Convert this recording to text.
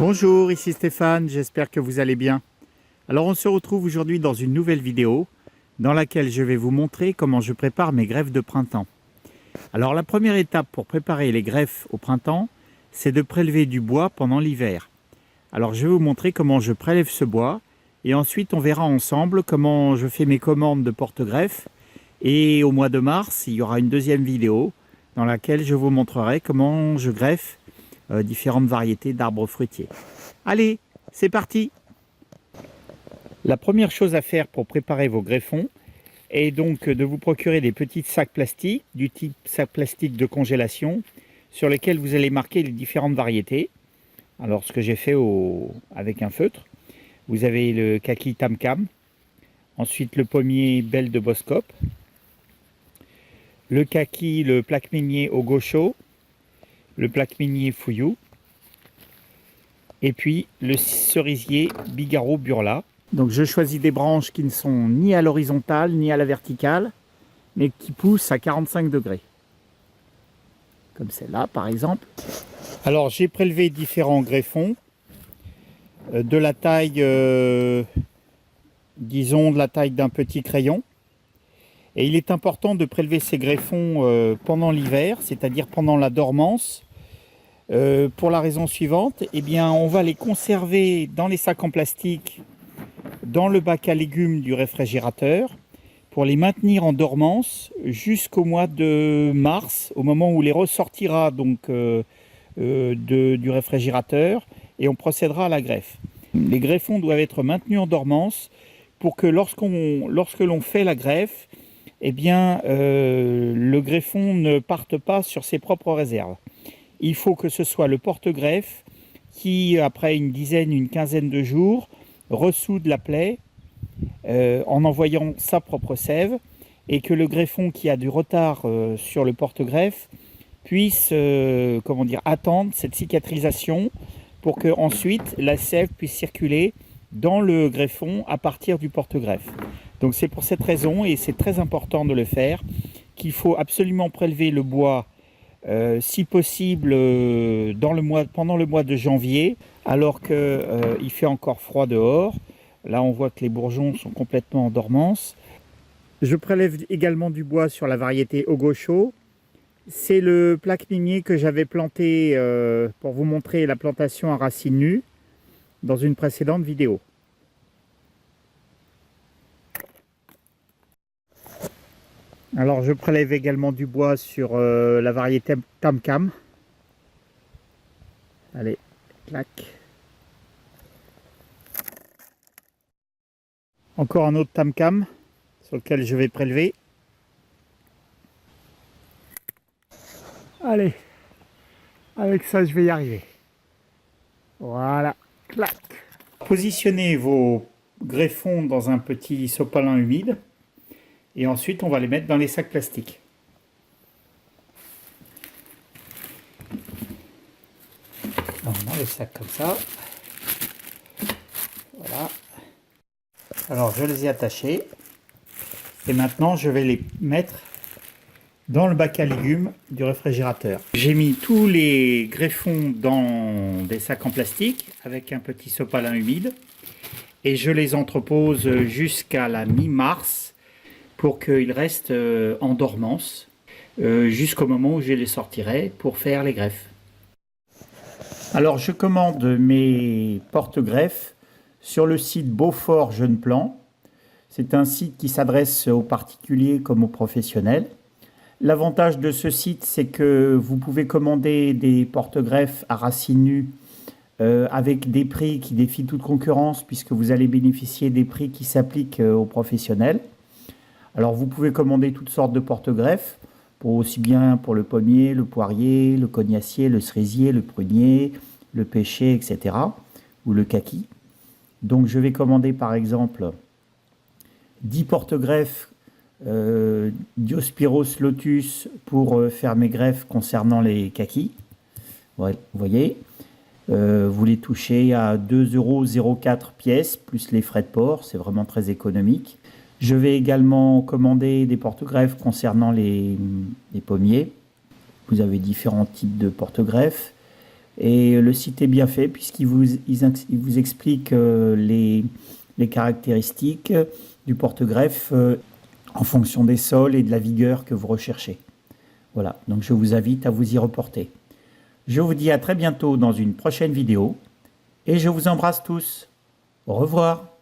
Bonjour, ici Stéphane, j'espère que vous allez bien. Alors on se retrouve aujourd'hui dans une nouvelle vidéo dans laquelle je vais vous montrer comment je prépare mes greffes de printemps. Alors la première étape pour préparer les greffes au printemps, c'est de prélever du bois pendant l'hiver. Alors je vais vous montrer comment je prélève ce bois et ensuite on verra ensemble comment je fais mes commandes de porte-greffes. Et au mois de mars, il y aura une deuxième vidéo dans laquelle je vous montrerai comment je greffe différentes variétés d'arbres fruitiers. Allez, c'est parti! La première chose à faire pour préparer vos greffons est donc de vous procurer des petits sacs plastiques, du type sac plastique de congélation, sur lesquels vous allez marquer les différentes variétés. Alors ce que j'ai fait avec un feutre, vous avez le kaki Tam-Kam, ensuite le pommier Belle de Boskop, le kaki, le plaque minier au gaucho, le plaque minier Fouillou, et puis le cerisier Bigarro Burla. Donc je choisis des branches qui ne sont ni à l'horizontale ni à la verticale, mais qui poussent à 45 degrés. Comme celle-là par exemple. Alors j'ai prélevé différents greffons, de la taille, disons de la taille d'un petit crayon. Et il est important de prélever ces greffons pendant l'hiver, c'est-à-dire pendant la dormance, pour la raison suivante, eh bien, on va les conserver dans les sacs en plastique, dans le bac à légumes du réfrigérateur, pour les maintenir en dormance jusqu'au mois de mars, au moment où on les ressortira donc, du réfrigérateur, et on procédera à la greffe. Les greffons doivent être maintenus en dormance pour que lorsque l'on fait la greffe, eh bien, le greffon ne parte pas sur ses propres réserves. Il faut que ce soit le porte-greffe qui, après une dizaine, une quinzaine de jours, ressoude la plaie en envoyant sa propre sève, et que le greffon qui a du retard sur le porte-greffe puisse attendre cette cicatrisation pour que ensuite la sève puisse circuler dans le greffon à partir du porte-greffe. Donc c'est pour cette raison, et c'est très important de le faire, qu'il faut absolument prélever le bois si possible pendant le mois de janvier, alors qu'il fait encore froid dehors. Là on voit que les bourgeons sont complètement en dormance. Je prélève également du bois sur la variété Ogosho. C'est le plaque minier que j'avais planté pour vous montrer la plantation à racines nues dans une précédente vidéo. Alors je prélève également du bois sur la variété Tam-Kam. Allez, clac. Encore un autre Tam-Kam sur lequel je vais prélever. Allez, avec ça je vais y arriver. Voilà, clac. Positionnez vos greffons dans un petit sopalin humide. Et ensuite, on va les mettre dans les sacs plastiques. On met les sacs comme ça. Voilà. Alors, je les ai attachés. Et maintenant, je vais les mettre dans le bac à légumes du réfrigérateur. J'ai mis tous les greffons dans des sacs en plastique avec un petit sopalin humide. Et je les entrepose jusqu'à la mi-mars, pour qu'ils restent en dormance jusqu'au moment où je les sortirai pour faire les greffes. Alors je commande mes porte-greffes sur le site Beaufort Jeune Plan. C'est un site qui s'adresse aux particuliers comme aux professionnels. L'avantage de ce site, c'est que vous pouvez commander des porte-greffes à racines nues avec des prix qui défient toute concurrence, puisque vous allez bénéficier des prix qui s'appliquent aux professionnels. Alors vous pouvez commander toutes sortes de porte-greffes, aussi bien pour le pommier, le poirier, le cognacier, le cerisier, le prunier, le pêcher, etc. ou le kaki. Donc je vais commander par exemple 10 porte-greffes Diospyros lotus pour faire mes greffes concernant les kakis. Vous voyez, vous les touchez à 2,04 € pièce, plus les frais de port, c'est vraiment très économique. Je vais également commander des porte-greffes concernant les pommiers. Vous avez différents types de porte-greffes. Et le site est bien fait puisqu'il vous explique les caractéristiques du porte-greffe en fonction des sols et de la vigueur que vous recherchez. Voilà, donc je vous invite à vous y reporter. Je vous dis à très bientôt dans une prochaine vidéo et je vous embrasse tous. Au revoir.